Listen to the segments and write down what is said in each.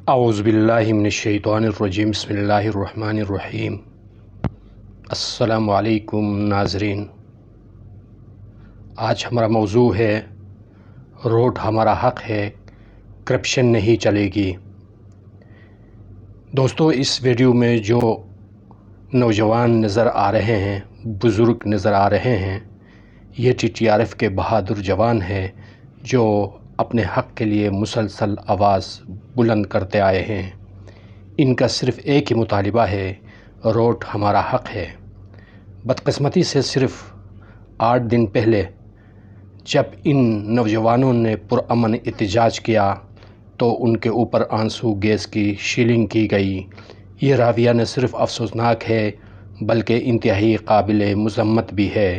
اعوذ باللہ من الشیطان الرجیم، بسم اللہ الرحمن الرحیم۔ السلام علیکم ناظرین، آج ہمارا موضوع ہے روٹ ہمارا حق ہے، کرپشن نہیں چلے گی۔ دوستو، اس ویڈیو میں جو نوجوان نظر آ رہے ہیں، بزرگ نظر آ رہے ہیں، یہ TTRF کے بہادر جوان ہیں جو اپنے حق کے لیے مسلسل آواز بلند کرتے آئے ہیں۔ ان کا صرف ایک ہی مطالبہ ہے، روٹ ہمارا حق ہے۔ بدقسمتی سے صرف 8 دن پہلے جب ان نوجوانوں نے پرامن احتجاج کیا تو ان کے اوپر آنسو گیس کی شیلنگ کی گئی۔ یہ رویہ نہ صرف افسوسناک ہے بلکہ انتہائی قابل مذمت بھی ہے۔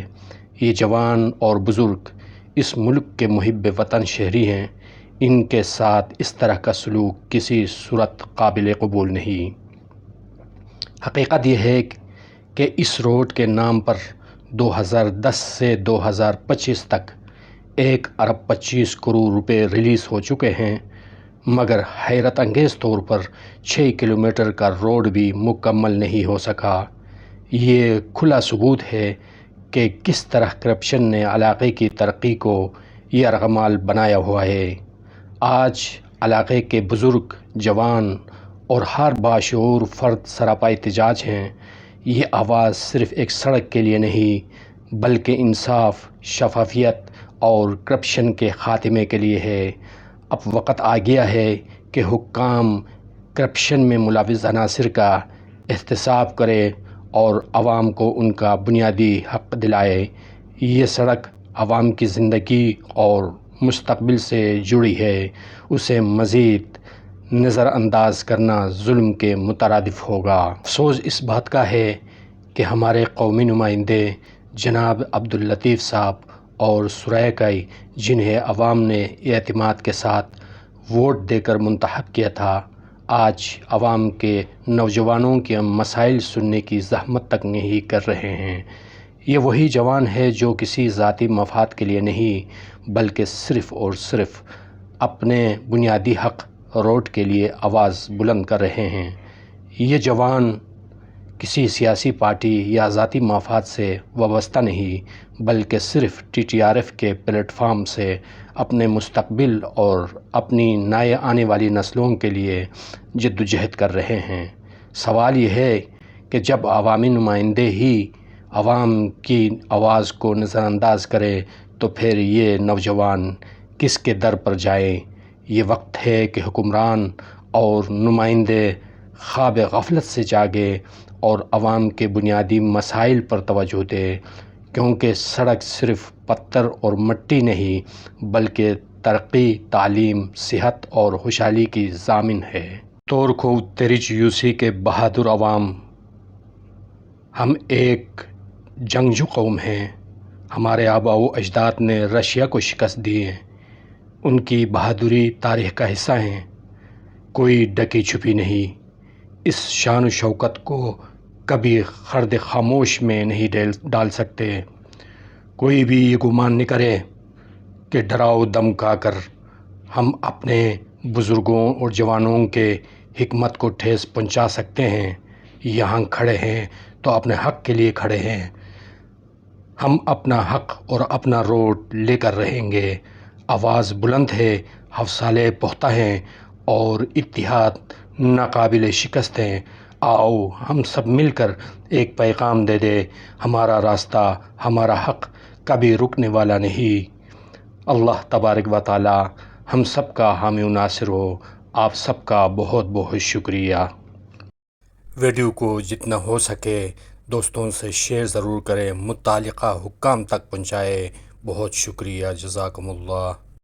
یہ جوان اور بزرگ اس ملک کے محب وطن شہری ہیں، ان کے ساتھ اس طرح کا سلوک کسی صورت قابل قبول نہیں۔ حقیقت یہ ہے کہ اس روڈ کے نام پر 2010 سے 2025 تک 1 ارب 25 کروڑ روپے ریلیز ہو چکے ہیں، مگر حیرت انگیز طور پر 6 کلومیٹر کا روڈ بھی مکمل نہیں ہو سکا۔ یہ کھلا ثبوت ہے کہ کس طرح کرپشن نے علاقے کی ترقی کو یرغمال بنایا ہوا ہے۔ آج علاقے کے بزرگ، جوان اور ہر باشعور فرد سراپا احتجاج ہیں۔ یہ آواز صرف ایک سڑک کے لیے نہیں بلکہ انصاف، شفافیت اور کرپشن کے خاتمے کے لیے ہے۔ اب وقت آ گیا ہے کہ حکام کرپشن میں ملوث عناصر کا احتساب کرے اور عوام کو ان کا بنیادی حق دلائے۔ یہ سڑک عوام کی زندگی اور مستقبل سے جڑی ہے، اسے مزید نظر انداز کرنا ظلم کے مترادف ہوگا۔ افسوس اس بات کا ہے کہ ہمارے قومی نمائندے جناب عبداللطیف صاحب اور ثریا کائی، جنہیں عوام نے اعتماد کے ساتھ ووٹ دے کر منتخب کیا تھا، آج عوام کے نوجوانوں کے مسائل سننے کی زحمت تک نہیں کر رہے ہیں۔ یہ وہی جوان ہے جو کسی ذاتی مفاد کے لیے نہیں بلکہ صرف اور صرف اپنے بنیادی حق روٹ کے لیے آواز بلند کر رہے ہیں۔ یہ جوان کسی سیاسی پارٹی یا ذاتی مفاد سے وابستہ نہیں بلکہ صرف TTRF کے پلیٹ فارم سے اپنے مستقبل اور اپنی نئے آنے والی نسلوں کے لیے جدوجہد کر رہے ہیں۔ سوال یہ ہے کہ جب عوامی نمائندے ہی عوام کی آواز کو نظر انداز کرے تو پھر یہ نوجوان کس کے در پر جائیں؟ یہ وقت ہے کہ حکمران اور نمائندے خواب غفلت سے جاگے اور عوام کے بنیادی مسائل پر توجہ دے، کیونکہ سڑک صرف پتھر اور مٹی نہیں بلکہ ترقی، تعلیم، صحت اور خوشحالی کی ضامن ہے۔ تورکھو تیریچ یوسی کے بہادر عوام، ہم ایک جنگجو قوم ہیں۔ ہمارے آباء و اجداد نے رشیا کو شکست دی ہے، ان کی بہادری تاریخ کا حصہ ہیں، کوئی ڈکی چھپی نہیں۔ اس شان و شوکت کو کبھی خرد خاموش میں نہیں ڈال سکتے۔ کوئی بھی یہ گمان نہ کرے کہ ڈراؤ دھمکا کر ہم اپنے بزرگوں اور جوانوں کے حکمت کو ٹھیس پہنچا سکتے ہیں۔ یہاں کھڑے ہیں تو اپنے حق کے لیے کھڑے ہیں۔ ہم اپنا حق اور اپنا روٹ لے کر رہیں گے۔ آواز بلند ہے، حوصلے پختہ ہیں اور اتحاد ناقابل شکست ہے۔ آؤ ہم سب مل کر ایک پیغام دے دیں، ہمارا راستہ، ہمارا حق کبھی رکنے والا نہیں۔ اللہ تبارک و تعالی ہم سب کا حامی و ناصر ہو۔ آپ سب کا بہت بہت شکریہ۔ ویڈیو کو جتنا ہو سکے دوستوں سے شیئر ضرور کریں، متعلقہ حکام تک پہنچائیں۔ بہت شکریہ، جزاکم اللہ۔